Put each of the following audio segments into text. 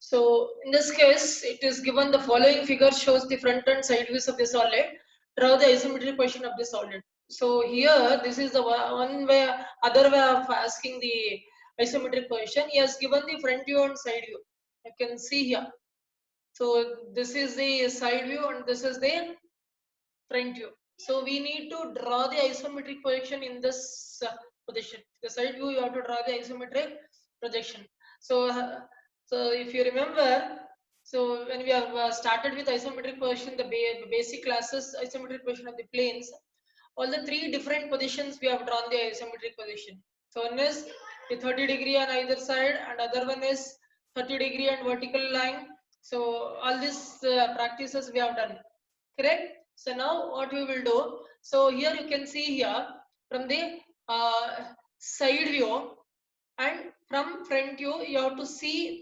So in this case, it is given the following figure shows the front and side views of the solid. Draw the isometric position of the solid. So here, this is the one way, other way of asking the isometric position. He has given the front view and side view. You can see here. So this is the side view and this is the front view. So we need to draw the isometric projection in this position. The side view, you have to draw the isometric projection. So if you remember, so when we have started with isometric position, the basic classes isometric position of the planes, all the three different positions we have drawn the isometric position. So one is the 30° on either side, and other one is 30° and vertical line. So all these practices we have done, correct? So now what we will do, so here you can see here from the side view and from front view, you have to see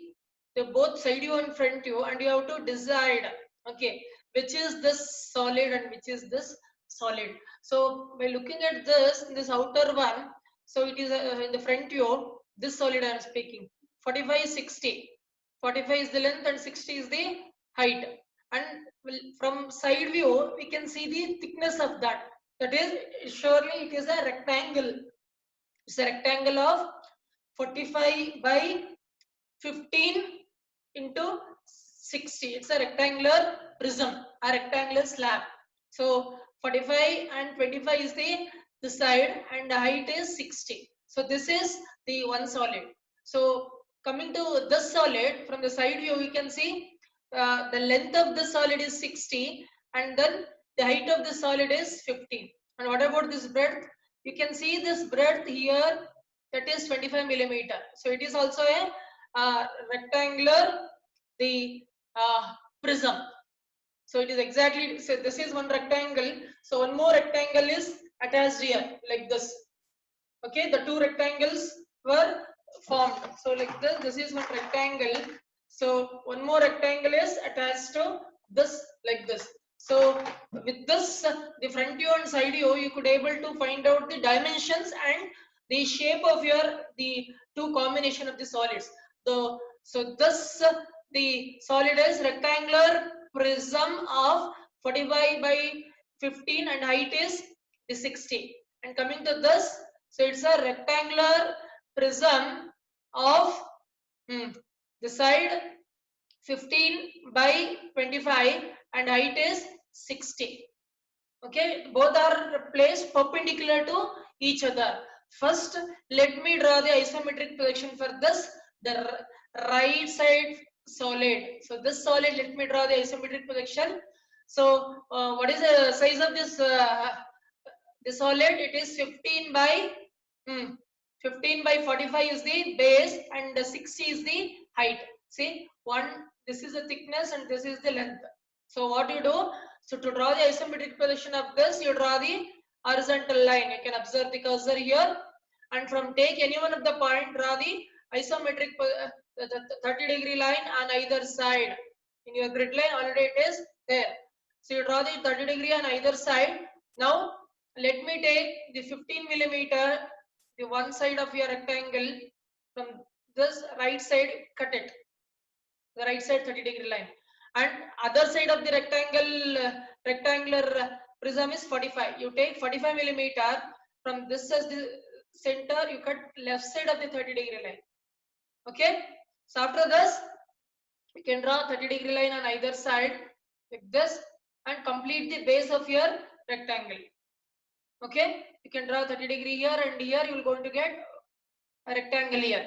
the both side view and front view, and you have to decide, okay, which is this solid and which is this solid. So by looking at this outer one, so it is in the front view, this solid I am speaking, 45 60, 45 is the length and 60 is the height. And from side view we can see the thickness of that. That is, surely it is a rectangle. It's a rectangle of 45 by 15 into 60. It's a rectangular prism, a rectangular slab. So 45 and 25 is the side, and the height is 60. So this is the one solid. So coming to this solid, from the side view we can see the length of the solid is 60, and then the height of the solid is 15. And what about this breadth? You can see this breadth here, that is 25 millimeter. So it is also a rectangular, the prism. So it is exactly, so this is one rectangle. So one more rectangle is attached here like this. Okay, the two rectangles were formed. So like this is one rectangle. So one more rectangle is attached to this like this. So with this, the front view and side view, you could able to find out the dimensions and the shape of your the two combination of the solids. So this the solid is rectangular prism of 45 by 15 and height is the 60. And coming to this, so it's a rectangular prism of the side 15 by 25 and height is 60. Okay, both are placed perpendicular to each other. First, let me draw the isometric projection for this, the right side solid. So this solid, let me draw the isometric projection. So what is the size of this the solid? It is 15 by 15 by 45 is the base, and 60 is the height. See, this is the thickness and this is the length. So what you do, so to draw the isometric projection of this, you draw the horizontal line. You can observe the cursor here, and from take any one of the point, draw the isometric the 30-degree line on either side. In your grid line already it is there. So you draw the 30-degree on either side. Now let me take the 15 millimeter, the one side of your rectangle. From this right side, cut it, the right side 30-degree line, and other side of the rectangular prism is 45. You take 45 millimeter from this as the center, you cut left side of the 30-degree line. Okay, so after this you can draw 30-degree line on either side like this and complete the base of your rectangle. Okay, you can draw 30-degree here, and here you will going to get a rectangle here.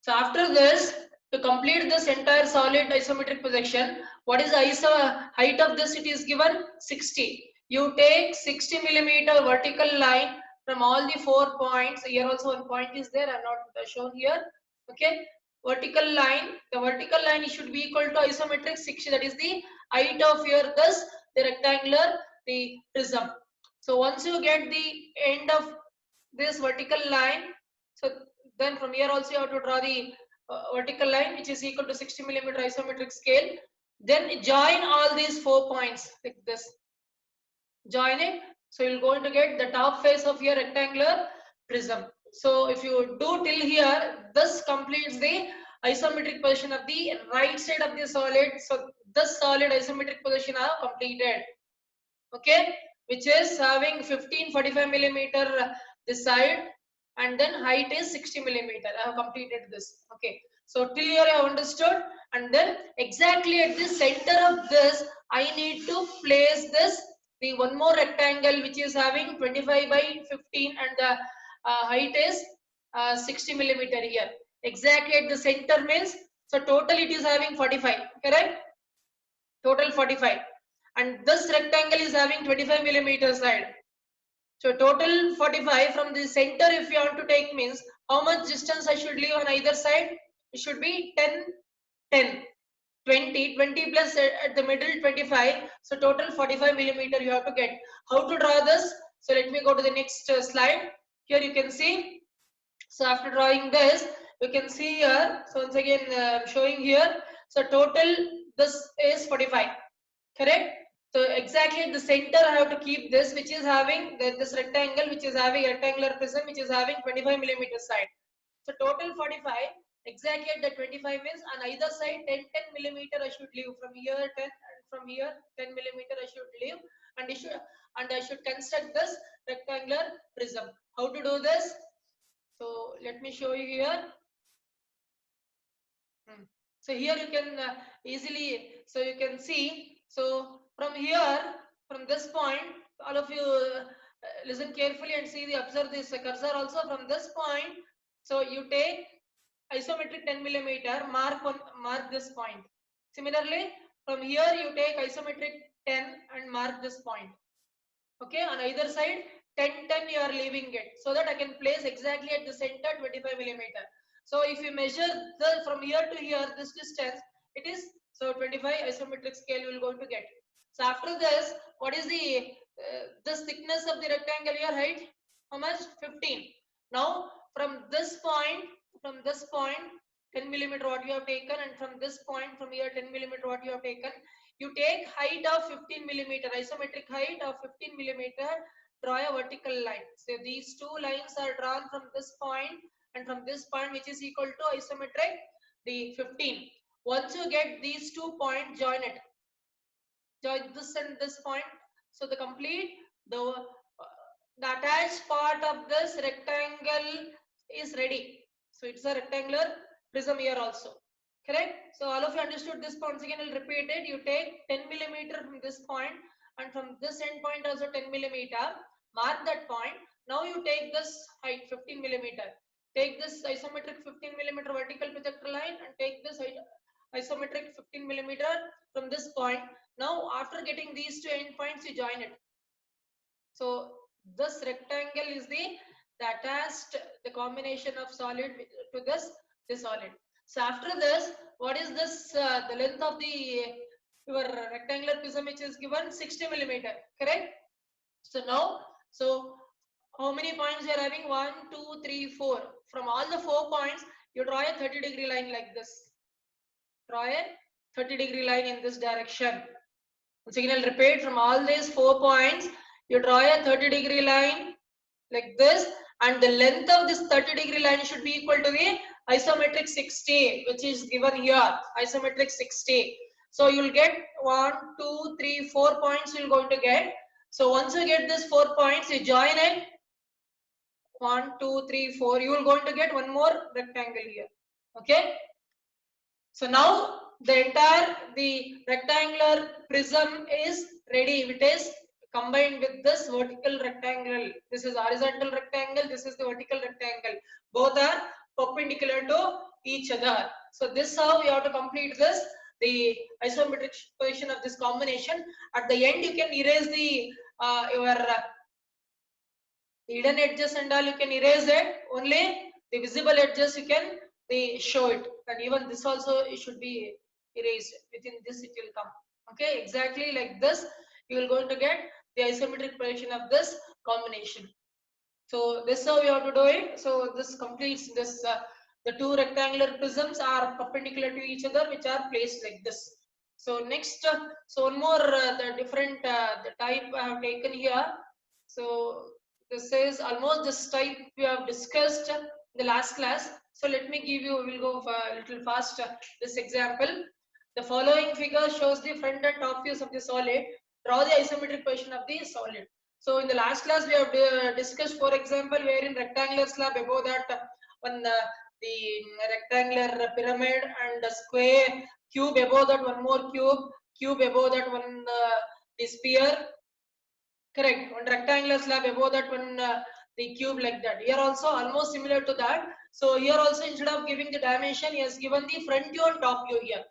So after this, to complete this entire solid isometric projection, what is the height of this? It is given 60. You take 60 millimeter vertical line from all the 4 points. Here also one point is there, I am not shown here. Okay, vertical line, the vertical line should be equal to isometric 60. That is the height of your the rectangular, the prism. So once you get the end of this vertical line, so then from here also you have to draw the vertical line, which is equal to 60 millimeter isometric scale. Then join all these 4 points like this. Join it. So you're going to get the top face of your rectangular prism. So if you do till here, this completes the isometric position of the right side of the solid. So this solid isometric position are completed. Okay, which is having 1545 millimeter this side, and then height is 60 millimeter. I have completed this. Okay, so till here I have understood, and then exactly at the center of this I need to place this the one more rectangle which is having 25 by 15 and the height is 60 millimeter here. Exactly at the center means, so total it is having 45, correct? Total 45, and this rectangle is having 25 millimeter side. So total 45 from the center if you want to take means how much distance I should leave on either side? It should be 10, 10, 20, 20 plus at the middle 25. So total 45 millimeter you have to get. How to draw this? So let me go to the next slide. Here you can see. So after drawing this, you can see here. So once again showing here. So total this is 45. Correct? So exactly at the center I have to keep this, which is having this rectangle, which is having a rectangular prism, which is having 25 millimeter side. So total 45. Exactly at the 25 means on either side 10 millimeter I should leave, from here 10 and from here 10 millimeter I should leave, and I should construct this rectangular prism. How to do this? So let me show you here. So here you can easily, so you can see, so from here, from this point, all of you listen carefully and see observe this cursor also from this point. So you take isometric 10 millimeter, mark this point. Similarly, from here you take isometric 10 and mark this point. Okay, on either side 10, 10 you are leaving it, so that I can place exactly at the center 25 millimeter. So if you measure the from here to here this distance, it is so 25 isometric scale you will going to get. So after this, what is the this thickness of the rectangle here height? How much? 15. Now from this point 10 millimeter what you have taken, and from this point from here 10 millimeter what you have taken, you take height of 15 millimeter, isometric height of 15 millimeter, draw a vertical line. So these two lines are drawn from this point and from this point, which is equal to isometric the 15. Once you get these 2 points, join it. Join this and this point. So the complete the attached part of this rectangle is ready. So it's a rectangular prism here also. Correct? So all of you understood this. Once again I'll repeat it. You take 10 millimeter from this point, and from this end point also 10 millimeter. Mark that point. Now you take this height 15 millimeter. Take this isometric 15 millimeter vertical projector line and take this isometric 15 millimeter from this point. Now after getting these two end points, you join it. So this rectangle is the attached the combination of solid to this solid. So after this, what is this the length of the your rectangular prism, which is given 60 millimeter, correct? So now, so how many points you are having? 1, 2, 3, 4. From all the 4 points, you draw a 30-degree line like this. Draw a 30-degree line in this direction. Once again, I'll repeat, from all these 4 points, you draw a 30-degree line like this, and the length of this 30-degree line should be equal to the isometric 60, which is given here, isometric 60. So you'll get 1, 2, 3, 4 points you're going to get. So once you get this 4 points, you join it. 1, 2, 3, 4. You will going to get one more rectangle here. Okay. So now the rectangular prism is ready. It is combined with this vertical rectangle. This is horizontal rectangle. This is the vertical rectangle. Both are perpendicular to each other. So this how you have to complete this, the isometric position of this combination. At the end, you can erase the your hidden edges and all. You can erase it. Only the visible edges you can show it, and even this also it should be erased. Within this it will come. Okay, exactly like this you will going to get the isometric projection of this combination. So this is how you have to do it. So this completes this the two rectangular prisms are perpendicular to each other, which are placed like this. So next, so one more the different the type I have taken here. So this is almost this type we have discussed in the last class. So let me give you, we'll go for a little fast this example. The following figure shows the front and top views of the solid. Draw the isometric position of the solid. So in the last class we have discussed, for example, where in rectangular slab above that one the rectangular pyramid, and the square cube above that one more cube above that one the sphere. Correct. One rectangular slab above that one the cube, like that. Here also almost similar to that. So here also, instead of giving the dimension, he has given the front view and top view here.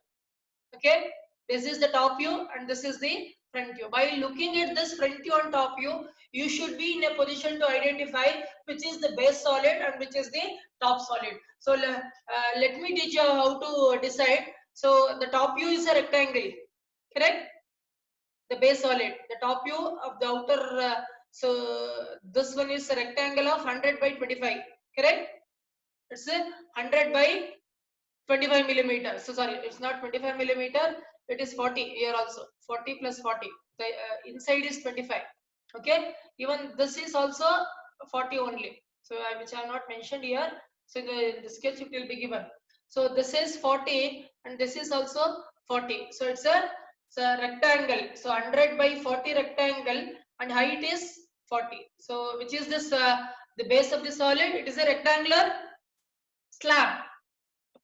Okay. This is the top view and this is the front view. By looking at this front view and top view, you should be in a position to identify which is the base solid and which is the top solid. So let me teach you how to decide. So the top view is a rectangle. Correct. The base solid, the top view of the outer, so this one is a rectangle of 100 by 25, correct? It's a 100 by 25 millimeter. So sorry, it's not 25 millimeter, it is 40 here also, 40 plus 40. The inside is 25. Okay, even this is also 40 only. So which I have not mentioned here. So in the sketch it will be given. So this is 40 and this is also 40. So it's a rectangle. So 100 by 40 rectangle and height is 40. So which is this the base of the solid? It is a rectangular slab.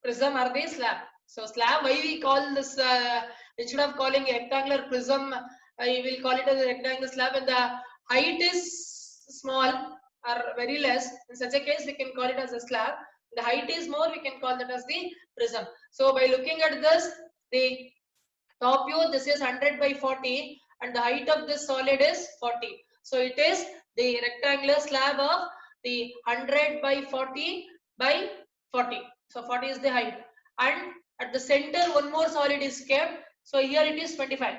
Prism or the slab. So slab, why we call this, instead of calling a rectangular prism, we will call it as a rectangular slab, and the height is small or very less. In such a case, we can call it as a slab. The height is more, we can call that as the prism. So by looking at this, the top view, this is 100 by 40 and the height of this solid is 40. So it is the rectangular slab of the 100 by 40 by 40. So 40 is the height, and at the center one more solid is kept. So here it is 25.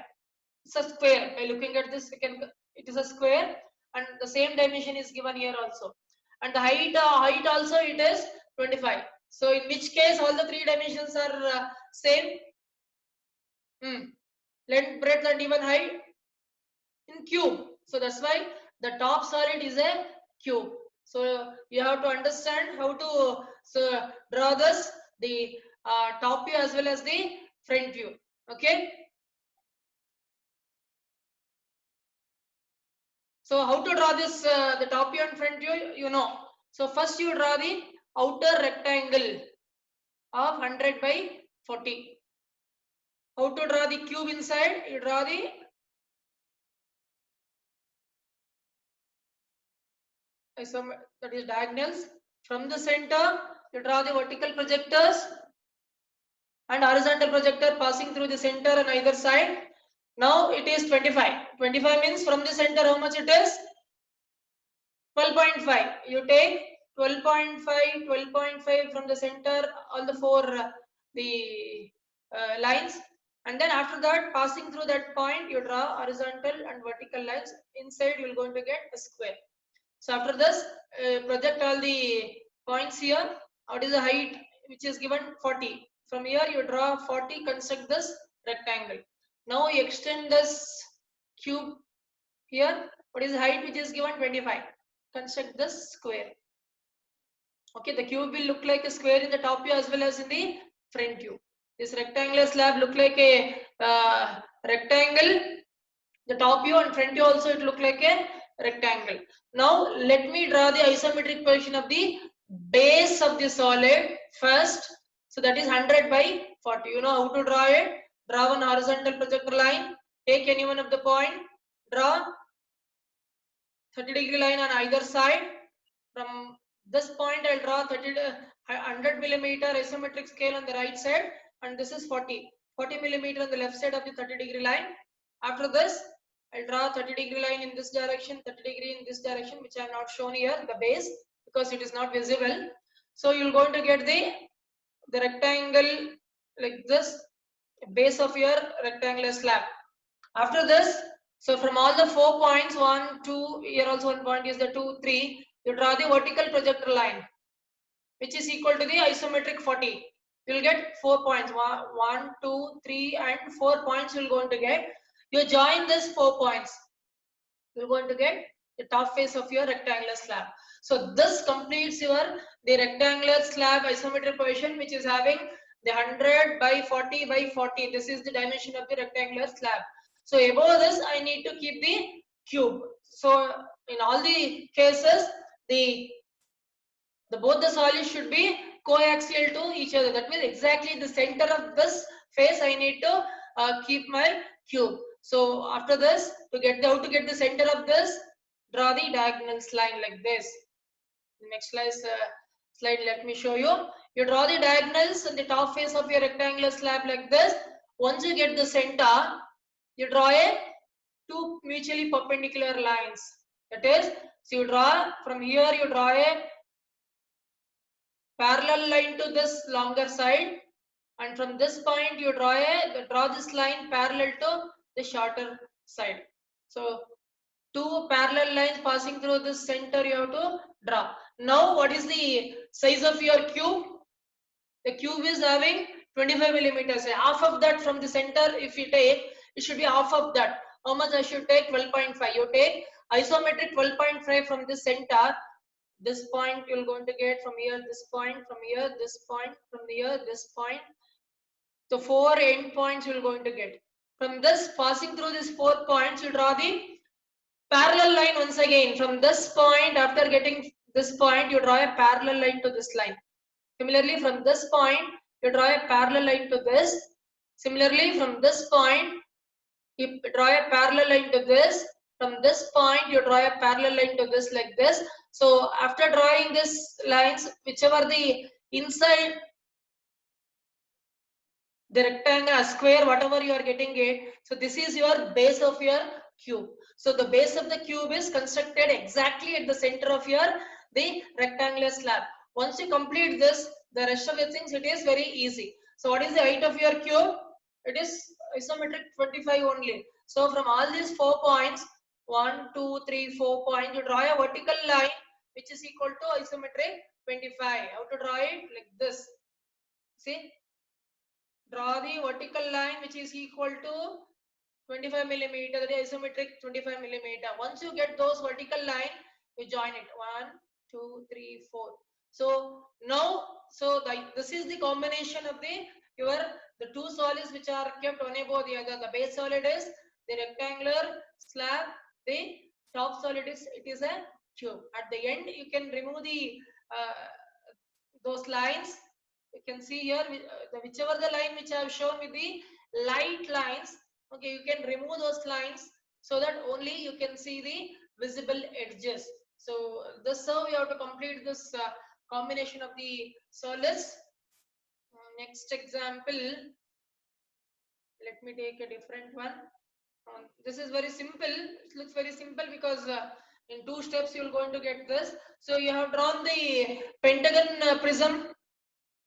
It's a square. By looking at this, we can, it is a square and the same dimension is given here also. And the height also it is 25. So in which case all the three dimensions are same. Length, breadth and even height in cube. So that's why the top solid is a cube. So you have to understand how to draw this, the top view as well as the front view. Okay. So how to draw this the top view and front view, you know. So first you draw the outer rectangle of 100 by 40. How to draw the cube inside? You draw the that is diagonals. From the center, you draw the vertical projectors and horizontal projector passing through the center on either side. Now it is 25. 25 means from the center how much it is? 12.5. You take 12.5, 12.5 from the center, all the four lines, and then after that, passing through that point, you draw horizontal and vertical lines. Inside, you are going to get a square. So after this, project all the points here. What is the height which is given? 40. From here you draw 40, construct this rectangle. Now you extend this cube here. What is the height which is given? 25. Construct this square. Okay, the cube will look like a square in the top view as well as in the front view. This rectangular slab look like a rectangle. The top view and front view also it look like a rectangle. Now let me draw the isometric position of the base of the solid first. So that is 100 by 40. You know how to draw it. Draw one horizontal projector line. Take any one of the point. Draw 30-degree line on either side. From this point I'll draw 100 millimeter isometric scale on the right side, and this is 40 millimeter on the left side of the 30-degree line. After this, I'll draw 30-degree line in this direction, 30-degree in this direction, which I have not shown here, the base, because it is not visible. So you're going to get the rectangle like this, base of your rectangular slab. After this, so from all the 4 points, 1, 2, here also 1 point is the 2, 3, you draw the vertical projector line, which is equal to the isometric 40. You will get 4 points, 1, 2, 3 and 4 points you are going to get. You join this 4 points, you are going to get the top face of your rectangular slab. So this completes the rectangular slab isometric position, which is having the 100 by 40 by 40. This is the dimension of the rectangular slab. So above this, I need to keep the cube. So in all the cases, both the solids should be coaxial to each other. That means exactly the center of this face I need to keep my cube. So after this, to get the center of this, draw the diagonals line like this. The next slide, let me show you. You draw the diagonals on the top face of your rectangular slab like this. Once you get the center, you draw two mutually perpendicular lines. That is, so you draw from here, you draw a parallel line to this longer side, and from this point you draw this line parallel to the shorter side. So two parallel lines passing through this center you have to draw. Now what is the size of your cube? The cube is having 25 millimeters. Half of that from the center, if you take, it should be half of that. How much I should take? 12.5. You take isometric 12.5 from the center. This point you're going to get from here, this point, from here, this point, from here, this point. So 4 end points you're going to get. From this, passing through these 4 points, you draw the parallel line once again. From this point, after getting this point, you draw a parallel line to this line. Similarly, from this point, you draw a parallel line to this. Similarly, from this point, you draw a parallel line to this. From this point, you draw a parallel line to this like this. So after drawing these lines, whichever the inside the rectangle, square, whatever you are getting it. So this is your base of your cube. So the base of the cube is constructed exactly at the center of the rectangular slab. Once you complete this, the rest of the things, it is very easy. So what is the height of your cube? It is isometric 25 only. So from all these 4 points, 1, 2, 3, 4 points, you draw a vertical line which is equal to isometric 25. How to draw it? Like this. See? Draw the vertical line which is equal to 25 millimeter, that is isometric 25 millimeter. Once you get those vertical line, you join it. 1, 2, 3, 4. So now, this is the combination of the two solids which are kept one above the other. The base solid is the rectangular slab. The top solid is a cube. At the end, you can remove those lines. You can see here whichever the line which I have shown with the light lines. Okay, you can remove those lines so that only you can see the visible edges. So this how we have to complete this combination of the solids. Next example, let me take a different one. This is very simple. It looks very simple because in 2 steps you are going to get this. So you have drawn the pentagon prism.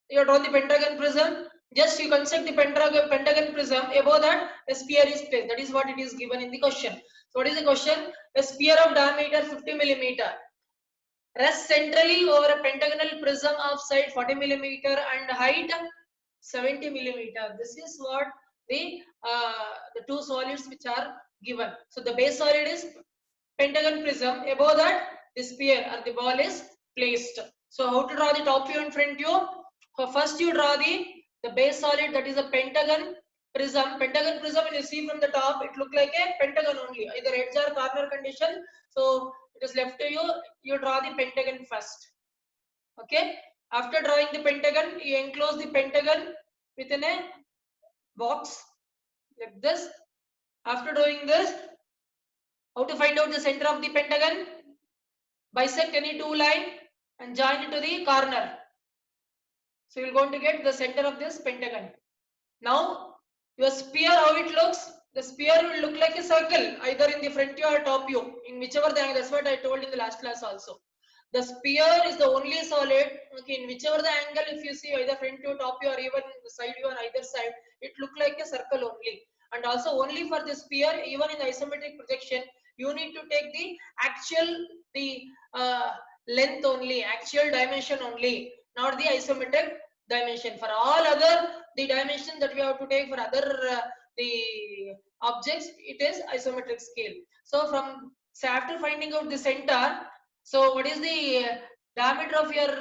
You have drawn the pentagon prism. Just you construct the pentagon prism. Above that, a sphere is placed. That is what it is given in the question. So what is the question? A sphere of diameter 50 millimeter rests centrally over a pentagonal prism of side 40 millimeter and height 70 millimeter. This is what the two solids which are given. So the base solid is pentagon prism. Above that, the sphere or the ball is placed. So how to draw the top view and front view? So first you draw the base solid, that is a pentagon prism. Pentagon prism, when you see from the top, it look like a pentagon only, either edge or corner condition. So it is left to you. You draw the pentagon first. Okay. After drawing the pentagon, you enclose the pentagon within a box like this. After doing this, how to find out the center of the pentagon? Bisect any two line and join it to the corner. So you're going to get the center of this pentagon. Now your sphere, how it looks? The sphere will look like a circle, either in the front view or top view, in whichever the angle. That's what I told in the last class also. The sphere is the only solid. Okay, in whichever the angle, if you see either front view, top view, or even the side view on either side, it look like a circle only. And also only for the sphere, even in the isometric projection, you need to take the actual length only, actual dimension only, not the isometric dimension. For all other the dimension that we have to take for other the objects, it is isometric scale. So from So after finding out the center, so what is the diameter of your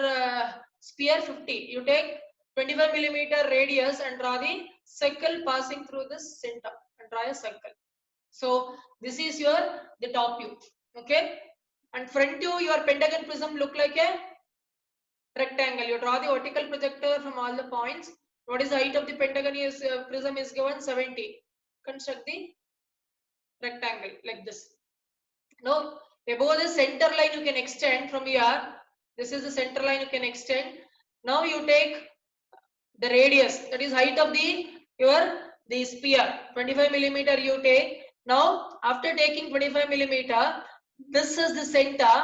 sphere? 50. You take 25 millimeter radius and draw the circle passing through this center and draw a circle. So this is your the top view. Okay, and front view, your pentagon prism look like a rectangle. You draw the vertical projector from all the points. What is the height of the pentagon? Is prism is given 70. Construct the rectangle like this. Now above the center line you can extend from here. This is the center line you can extend. Now you take the radius, that is height of the sphere, 25 millimeter you take. Now after taking 25 millimeter, this is the center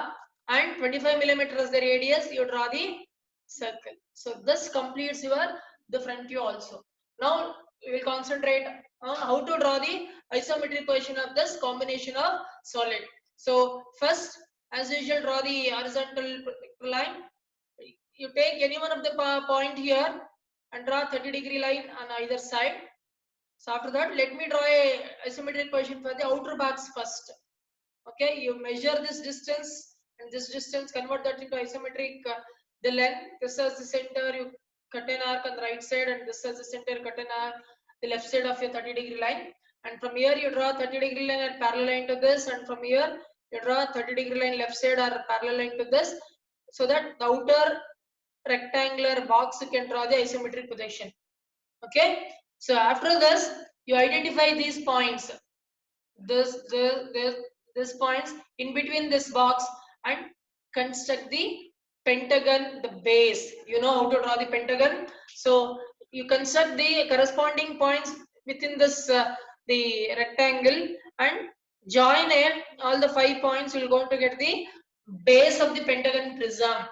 and 25 millimeter is the radius. You draw the circle. So this completes your the front view also. Now we will concentrate on how to draw the isometric position of this combination of solid. So first, as usual, draw the horizontal line. You take any one of the point here and draw 30-degree line on either side. So after that, let me draw a isometric position for the outer box first. Okay, you measure this distance and this distance, convert that into isometric. The length, this is the center, you cut an arc on the right side, and this is the center, cut an arc the left side of your 30-degree line. And from here you draw 30-degree line and parallel line to this, and from here you draw 30-degree line left side or parallel line to this, so that the outer rectangular box you can draw the isometric projection. Okay, so after this you identify these points, this points in between this box, and construct the pentagon, the base. You know how to draw the pentagon, so you construct the corresponding points within this the rectangle and join it. All the 5 points will go to get the base of the pentagon prism.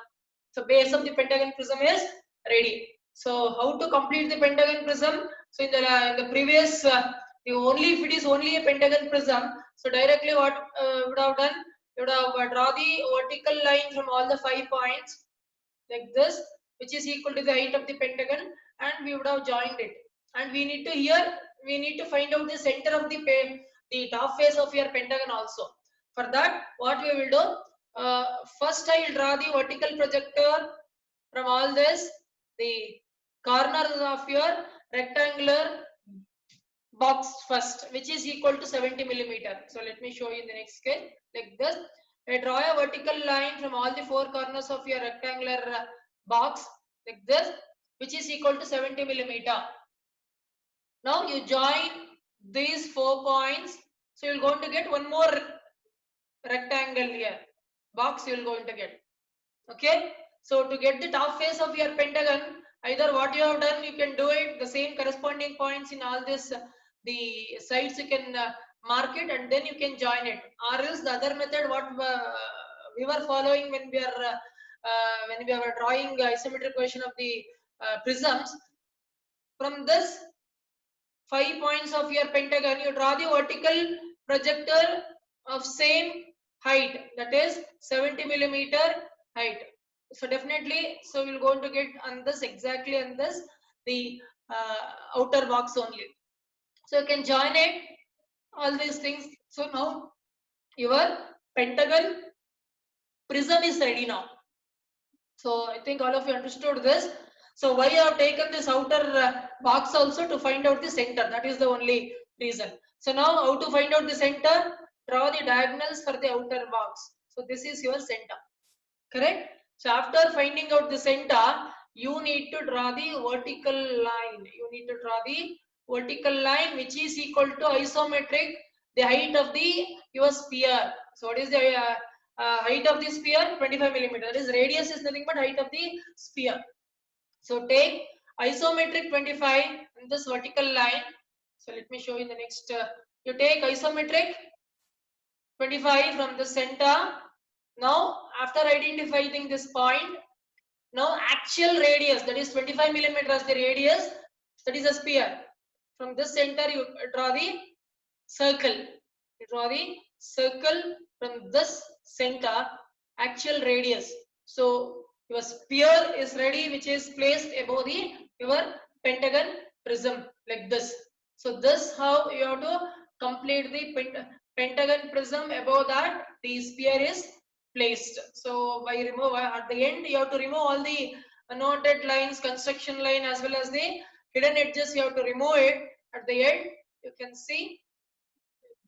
So base of the pentagon prism is ready. So how to complete the pentagon prism? So in the previous if it is only a pentagon prism, so directly what would have done, you would have draw the vertical line from all the 5 points like this, which is equal to the height of the pentagon, and we would have joined it. And we need to find out the center of the top face of your pentagon also. For that, what we will do, first I will draw the vertical projector from all this, the corners of your rectangular box first, which is equal to 70 millimeter. So let me show you in the next scale like this. I draw a vertical line from all the 4 corners of your rectangular box like this, which is equal to 70 millimeter. Now you join these 4 points, so you're going to get one more rectangle here, box you will going to get. Okay, so to get the top face of your pentagon, either what you have done, you can do it the same corresponding points in all this the sides you can mark it, and then you can join it. Or else the other method what we were following when we were drawing isometric position of the prisms, from this 5 points of your pentagon, you draw the vertical projector of same height, that is 70 millimeter height. So definitely, so we're going to get on this, exactly on this, the outer box only. So you can join it, all these things. So now your pentagon prism is ready now. So I think all of you understood this. So why I have taken this outer box also, to find out the center. That is the only reason. So now how to find out the center? Draw the diagonals for the outer box. So this is your center. Correct? So after finding out the center, you need to draw the vertical line. You need to draw the vertical line which is equal to isometric, the height of the your sphere. So what is the height of the sphere? 25 millimeter. That is, radius is nothing but height of the sphere. So take isometric 25 in this vertical line. So let me show you the next. You take isometric 25 from the center. Now after identifying this point, now actual radius, that is 25 millimeters the radius, that is a sphere. From this center you draw the circle. You draw the circle from this center, actual radius. So your sphere is ready, which is placed above your pentagon prism like this. So this how you have to complete the pentagon prism. Above that, the sphere is placed. So by remove at the end, you have to remove all the noted lines, construction line, as well as the hidden edges. You have to remove it. At the end, you can see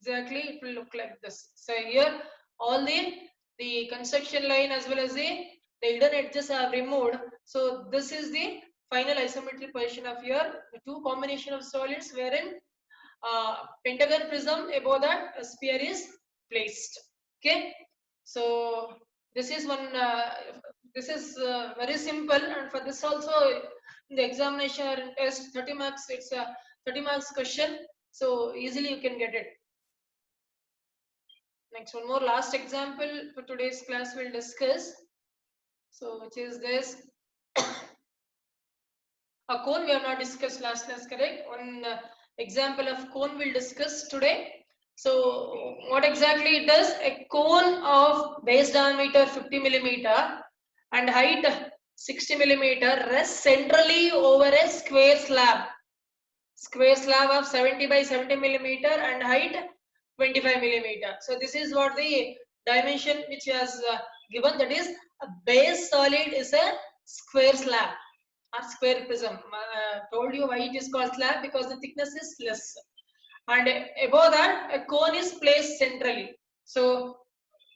exactly it will look like this. So here all the construction line as well as the hidden edges are removed. So this is the final isometric position of your two combination of solids wherein pentagon prism above that sphere is placed. Okay, so this is one. This is very simple, and for this also in the examination or in test 30 marks. It's a 30 marks question, so easily you can get it. Next, one more last example for today's class we'll discuss. So, which is this. A cone we have not discussed last class, correct? One example of cone we'll discuss today. So, what exactly it does? A cone of base diameter 50 millimeter and height 60 millimeter rests centrally over a square slab. Square slab of 70 by 70 millimeter and height 25 millimeter. So this is what the dimension which was given, that is a base solid is a square slab or square prism. Told you why it is called slab, because the thickness is less, and above that a cone is placed centrally. So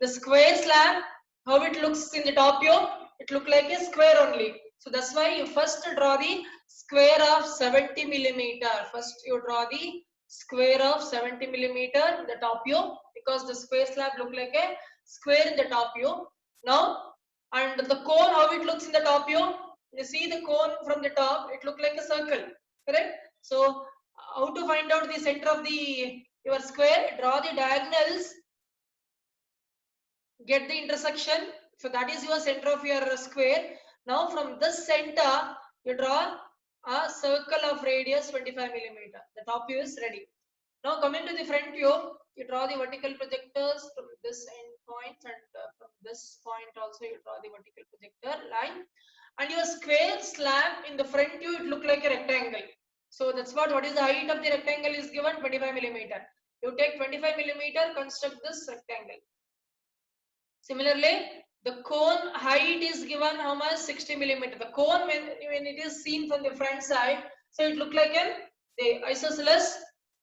the square slab, how it looks in the top view, it look like a square only. So that's why you first draw the square of 70 millimeter. First you draw the square of 70 millimeter in the top view, because the square slab look like a square in the top view. Now, and the cone, how it looks in the top view, you see the cone from the top, it look like a circle, correct? So how to find out the center of the your square? Draw the diagonals, get the intersection. So that is your center of your square. Now from this center, you draw a circle of radius 25 millimeter. The top view is ready. Now coming to the front view, you draw the vertical projectors from this end point, and from this point also you draw the vertical projector line. And your square slab in the front view, it look like a rectangle. So that's what is the height of the rectangle is given 25 millimeter. You take 25 millimeter, construct this rectangle. Similarly, the cone height is given how much? 60 millimeter. The cone, when it is seen from the front side, so it look like the isosceles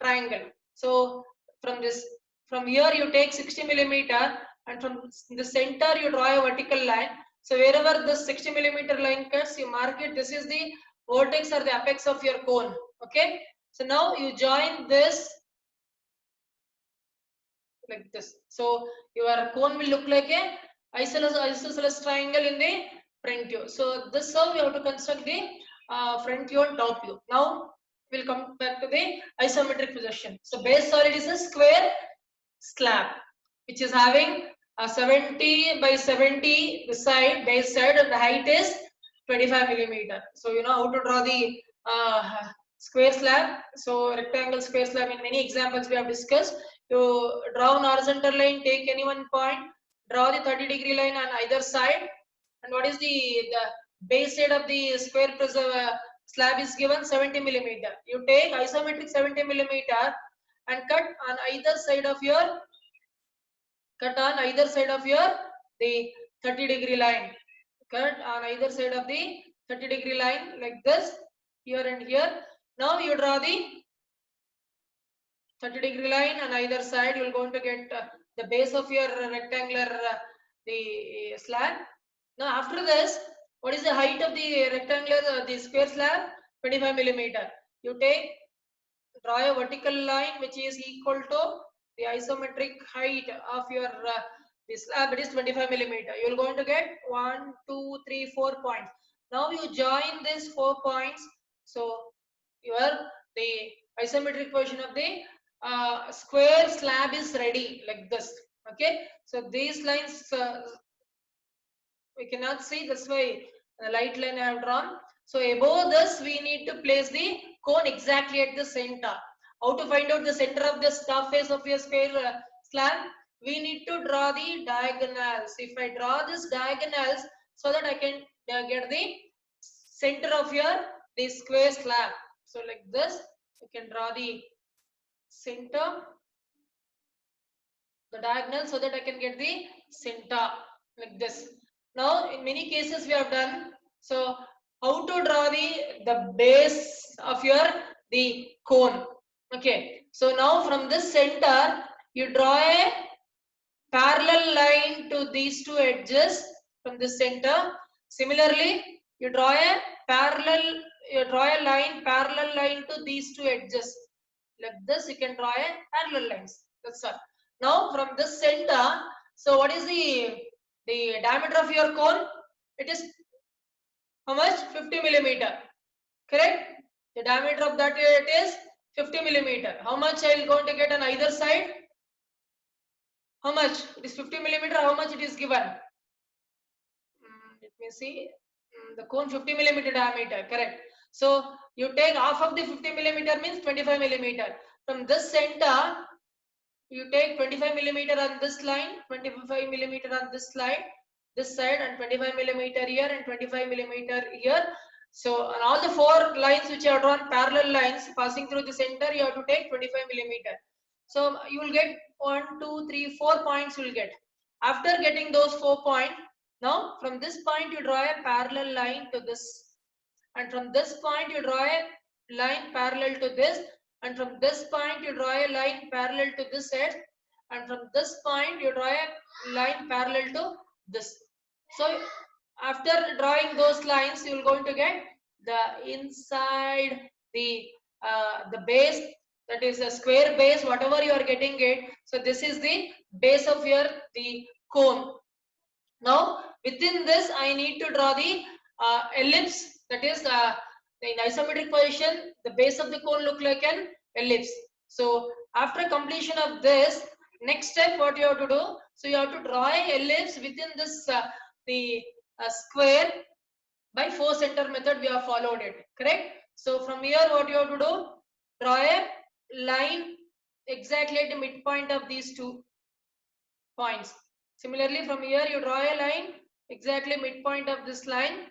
triangle. So from here you take 60 millimeter, and from the center you draw a vertical line. So wherever the 60 millimeter line cuts, you mark it. This is the vertex or the apex of your cone. Okay. So now you join this like this. So your cone will look like a isosceles triangle in the front view. So this how we have to construct the front view and top view. Now we'll come back to the isometric projection. So base solid is a square slab which is having a 70 by 70 the side, base side, and the height is 25 millimeter. So you know how to draw the square slab. So rectangle, square slab, in many examples we have discussed. You draw an horizontal line, take any one point, draw the 30-degree line on either side, and what is the base side of the square prism slab is given 70 millimeter. You take isometric 70 millimeter and cut on either side of your the 30-degree line. Cut on either side of the 30-degree line like this, here and here. Now you draw the 30-degree line on either side. You will going to get the base of your rectangular the slab. Now after this, what is the height of the rectangular the square slab? 25 millimeter. You draw a vertical line which is equal to the isometric height of your this slab. It is 25 millimeter. You are going to get 1, 2, 3, 4 points. Now you join these 4 points. So your the isometric version of the square slab is ready like this. Okay, so these lines we cannot see, that's why the light line I have drawn. So above this we need to place the cone exactly at the center. How to find out the center of the top face of your square slab? We need to draw the diagonals. If I draw this diagonals, so that I can get the center of your the square slab. So like this, you can draw the center the diagonal, so that I can get the center like this. Now in many cases we have done. So how to draw the base of your the cone. Okay, so now from this center you draw a parallel line to these two edges from the center. Similarly, you draw a parallel line to these two edges. Like this, you can draw a parallel lines. That's all. Now from this center, so what is the diameter of your cone? It is how much? 50 millimeter. Correct? The diameter of that it is 50 millimeter. How much I will going to get on either side? How much? It is 50 millimeter. How much it is given? Let me see. The cone 50 millimeter diameter. Correct. So you take half of the 50 millimeter means 25 millimeter. From this center, you take 25 millimeter on this line, 25 millimeter on this line, this side, and 25 millimeter here and 25 millimeter here. So on all the four lines which are drawn parallel lines passing through the center, you have to take 25 millimeter. So you will get 1, 2, 3, 4 points you will get. After getting those 4 points, now from this point you draw a parallel line to this, and from this point you draw a line parallel to this, and from this point you draw a line parallel to this edge, and from this point you draw a line parallel to this. So after drawing those lines, you will going to get the inside the base, that is a square base, whatever you are getting it. So this is the base of your the cone. Now within this I need to draw the ellipse, that is in isometric position the base of the cone look like an ellipse. So after completion of this, next step what you have to do, so you have to draw a ellipse within this the square. By 4 center method we have followed it, correct? So from here what you have to do, draw a line exactly at the midpoint of these two points. Similarly, from here you draw a line exactly midpoint of this line,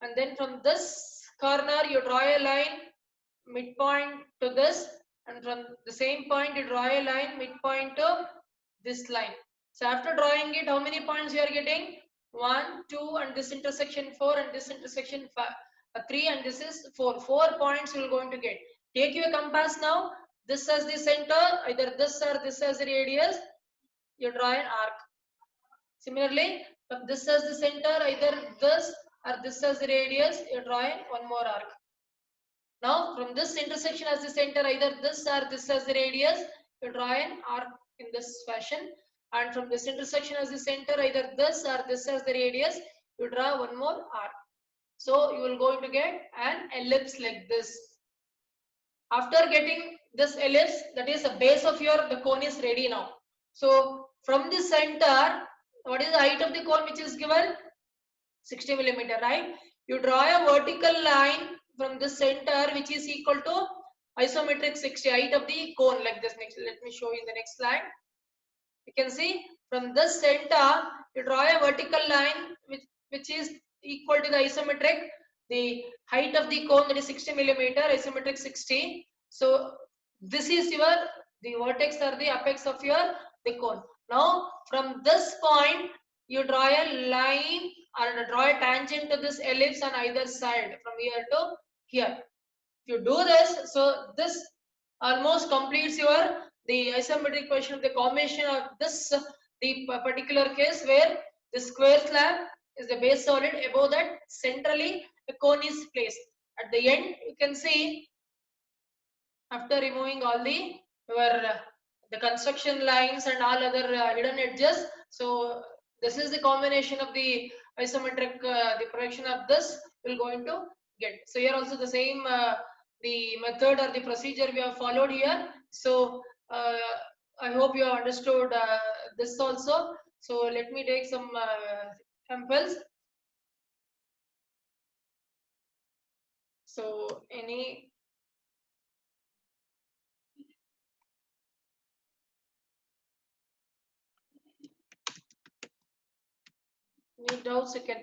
and then from this corner you draw a line midpoint to this, and from the same point you draw a line midpoint to this line. So after drawing it, how many points you are getting? 1, 2, and this intersection 4, and this intersection 3, and this is 4. 4 points you are going to get. Take your compass now. This as the center, either this or this as the radius. You draw an arc. Similarly, from this as the center, either this or this as the radius, you draw in one more arc. Now, from this intersection as the center, either this or this as the radius, you draw an arc in this fashion. And from this intersection as the center, either this or this as the radius, you draw one more arc. So you will going to get an ellipse like this. After getting this ellipse, that is the base of your the cone is ready now. So from the center, what is the height of the cone which is given? 60 millimeter, right? You draw a vertical line from the center which is equal to isometric 60 height of the cone like this. Next, let me show you in the next slide. You can see from this center, you draw a vertical line which is equal to the isometric, the height of the cone, that is 60 millimeter, isometric 60. So this is your the vertex or the apex of your the cone. Now from this point you draw a line or draw a tangent to this ellipse on either side from here to here. If you do this, so this almost completes your the isometric position of the combination of this the particular case where the square slab is the base solid, above that centrally the cone is placed. At the end you can see, after removing all your the construction lines and all other hidden edges, so this is the combination of the isometric the projection of this will going to get. So here also the same the method or the procedure we have followed here. So I hope you have understood this also. So let me take some samples. So any doubts you can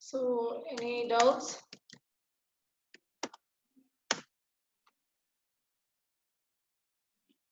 So any doubts?